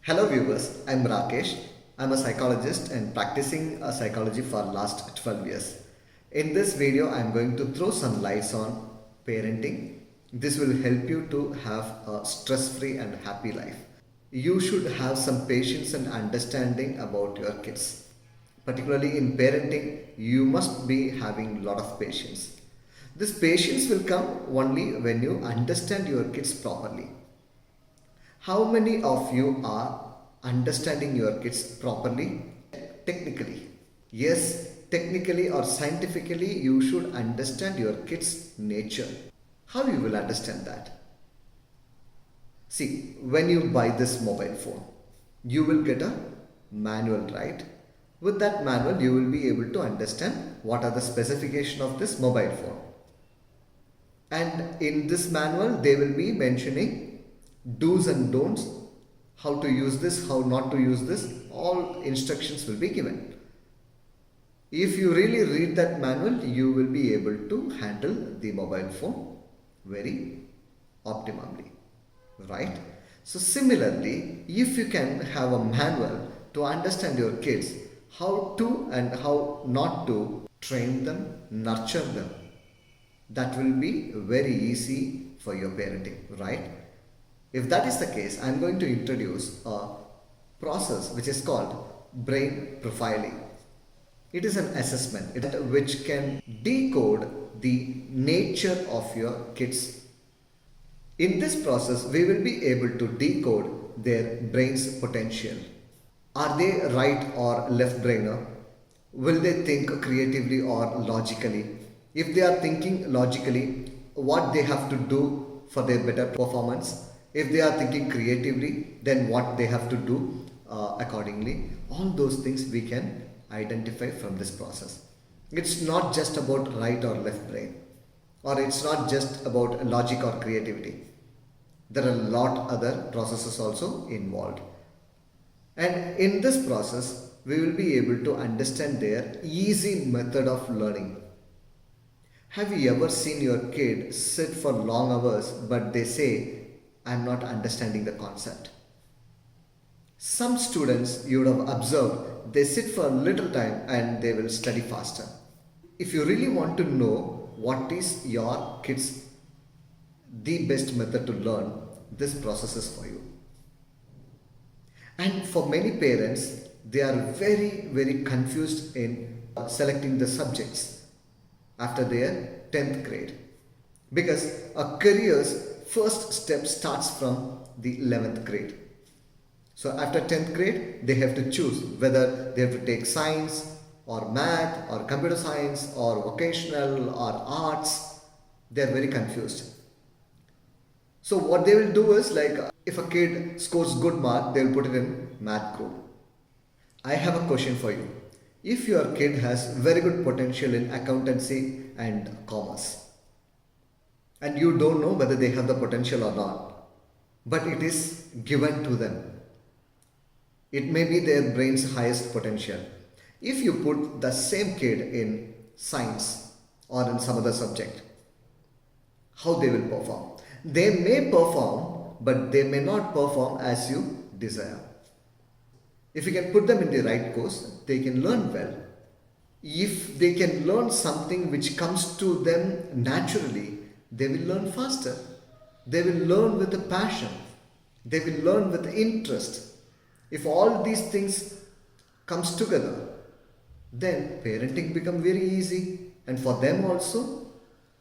Hello viewers, I'm Rakesh. I'm a psychologist and practicing psychology for last 12 years. In this video, I'm going to throw some lights on parenting. This will help you to have a stress-free and happy life. You should have some patience and understanding about your kids. Particularly in parenting, you must be having a lot of patience. This patience will come only when you understand your kids properly. How many of you are understanding your kids properly? Technically. Yes, technically or scientifically, you should understand your kids' nature. How you will understand that? See, when you buy this mobile phone, you will get a manual, right? With that manual, you will be able to understand what are the specifications of this mobile phone. And in this manual, they will be mentioning do's and don'ts, how to use this, how not to use this, all instructions will be given. If you really read that manual, you will be able to handle the mobile phone very optimally, right? So similarly, if you can have a manual to understand your kids, how to and how not to train them, nurture them, that will be very easy for your parenting, right? If that is the case, I am going to introduce a process which is called brain profiling. It is an assessment which can decode the nature of your kids. In this process, we will be able to decode their brain's potential. Are they right or left brainer? Will they think creatively or logically? If they are thinking logically, what they have to do for their better performance? If they are thinking creatively, then what they have to do accordingly. All those things we can identify from this process. It's not just about right or left brain, or it's not just about logic or creativity. There are a lot other processes also involved. And in this process, we will be able to understand their easy method of learning. Have you ever seen your kid sit for long hours but they say, I'm not understanding the concept? Some students you would have observed, they sit for a little time and they will study faster. If you really want to know what is your kids' the best method to learn, this process is for you. And for many parents, they are very confused in selecting the subjects after their 10th grade, because a career's first step starts from the 11th grade. So after 10th grade, they have to choose whether they have to take science or math or computer science or vocational or arts. They are very confused. So what they will do is, like, if a kid scores good mark, they will put it in math group. I have a question for you. If your kid has very good potential in accountancy and commerce, and you don't know whether they have the potential or not, but it is given to them, it may be their brain's highest potential. If you put the same kid in science or in some other subject, how they will perform? They may perform, but they may not perform as you desire. If you can put them in the right course, they can learn well. If they can learn something which comes to them naturally, they will learn faster. They will learn with a passion. They will learn with interest. If all these things comes together, then parenting becomes very easy, and for them also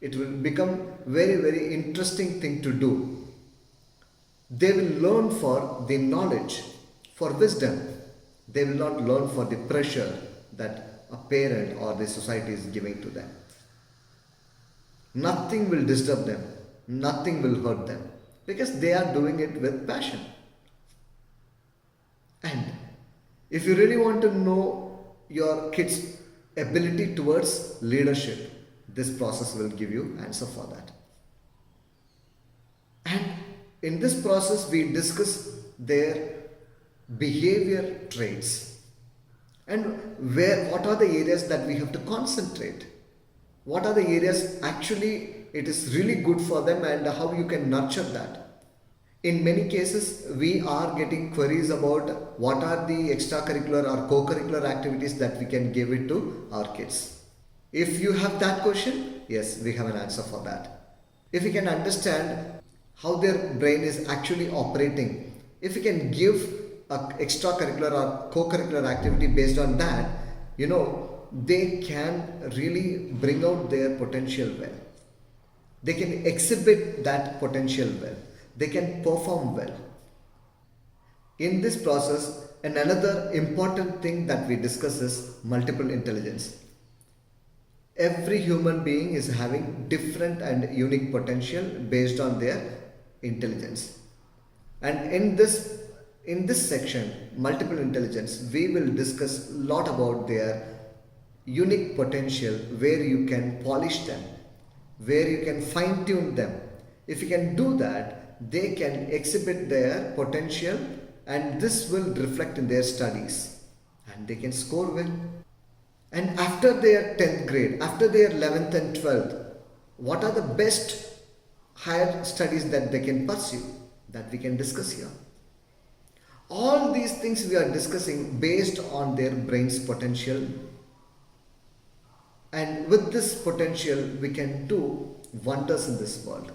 it will become very interesting thing to do. They will learn for the knowledge, for wisdom. They will not learn for the pressure that a parent or the society is giving to them. Nothing will disturb them, nothing will hurt them, because they are doing it with passion. And if you really want to know your kids' ability towards leadership, this process will give you answer for that. And in this process, we discuss their behavior traits and what are the areas that we have to concentrate. What are the areas actually it is really good for them and how you can nurture that. In many cases, we are getting queries about what are the extracurricular or co-curricular activities that we can give it to our kids. If you have that question, yes, we have an answer for that. If we can understand how their brain is actually operating, if we can give a extracurricular or co-curricular activity based on that, they can really bring out their potential well. They can exhibit that potential well. They can perform well. In this process, another important thing that we discuss is multiple intelligence. Every human being is having different and unique potential based on their intelligence. And in this section, multiple intelligence, we will discuss a lot about their unique potential, where you can polish them, where you can fine tune them. If you can do that, they can exhibit their potential, and this will reflect in their studies, and they can score well. And after their 10th grade, after their 11th and 12th, what are the best higher studies that they can pursue, that we can discuss here? All these things we are discussing based on their brain's potential, and with this potential we can do wonders in this world.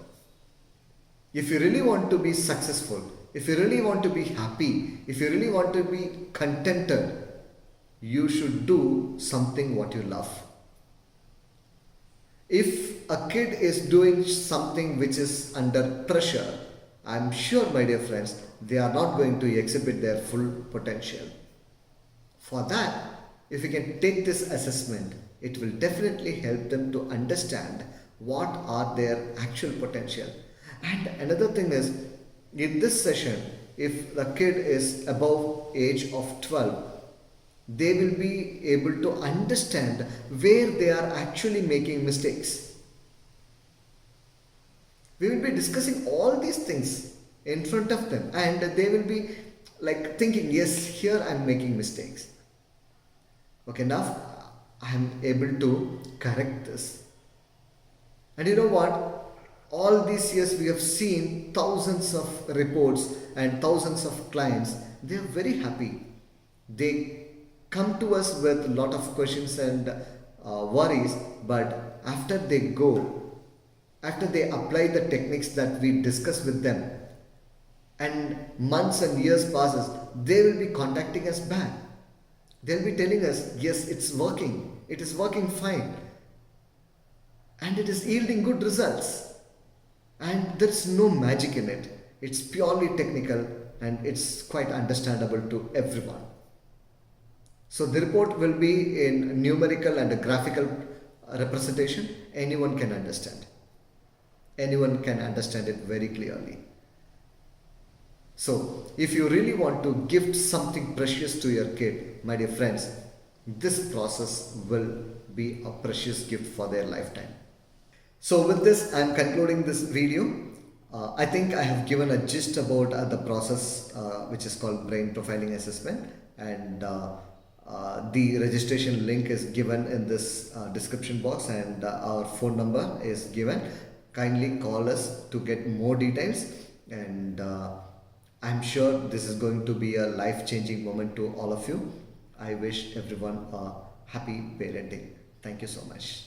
If you really want to be successful, if you really want to be happy, if you really want to be contented, you should do something what you love. If a kid is doing something which is under pressure, I'm sure, my dear friends, they are not going to exhibit their full potential. For that, if you can take this assessment, it will definitely help them to understand what are their actual potential. And another thing is, in this session, if the kid is above age of 12, they will be able to understand where they are actually making mistakes. We will be discussing all these things in front of them, and they will be like thinking, yes, here I am making mistakes. Okay, now I am able to correct this. And you know what? All these years we have seen thousands of reports and thousands of clients. They are very happy. They come to us with a lot of questions and worries, but after they go, after they apply the techniques that we discuss with them, and months and years passes, they will be contacting us back. They'll be telling us, yes, it's working. It is working fine. And it is yielding good results. And there is no magic in it. It's purely technical, and it's quite understandable to everyone. So the report will be in numerical and a graphical representation. Anyone can understand. Anyone can understand it very clearly. So if you really want to gift something precious to your kid, my dear friends, this process will be a precious gift for their lifetime. So with this, I am concluding this video. I think I have given a gist about the process which is called brain profiling assessment, and the registration link is given in this description box, and our phone number is given. Kindly call us to get more details, and I'm sure this is going to be a life-changing moment to all of you. I wish everyone a happy parenting. Thank you so much.